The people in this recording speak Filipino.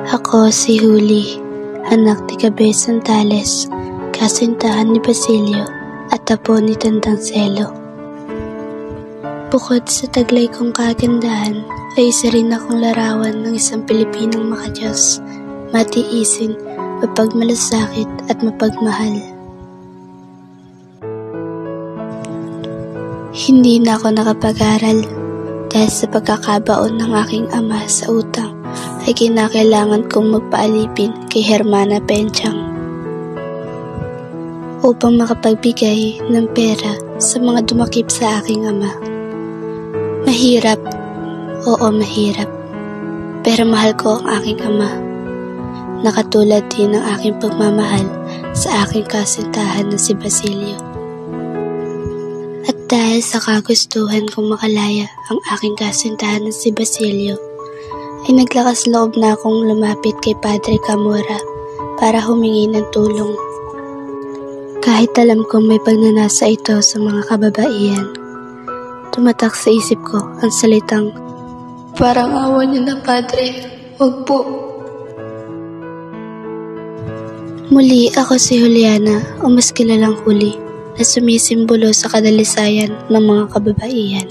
Ako si Huli, anak ni Cabezon Tales, kasintahan ni Basilio at apo ni Tandang Selo. Bukod sa taglay kong kagandahan, ay isa rin akong larawan ng isang Pilipinong makadiyos, matiisin, mapagmalasakit at mapagmahal. Hindi na ako nakapag-aral dahil sa pagkakabaon ng aking ama sa utang ay kinakailangan kong magpaalipin kay Hermana Penchang upang makapagbigay ng pera sa mga dumakip sa aking ama. Mahirap, oo mahirap, pero mahal ko ang aking ama, nakatulad din ng aking pagmamahal sa aking kasintahan na si Basilio. At dahil sa kagustuhan kong makalaya ang aking kasintahan na si Basilio, ay naglakas loob na akong lumapit kay Padre Camora para humingi ng tulong. Kahit alam kong may pagnanasa ito sa mga kababaihan, tumatak sa isip ko ang salitang, "Parang awa niyo na, Padre, wag po." Muli ako si Juliana, o mas kilalang Huli, na sumisimbolo sa kadalisayan ng mga kababaihan.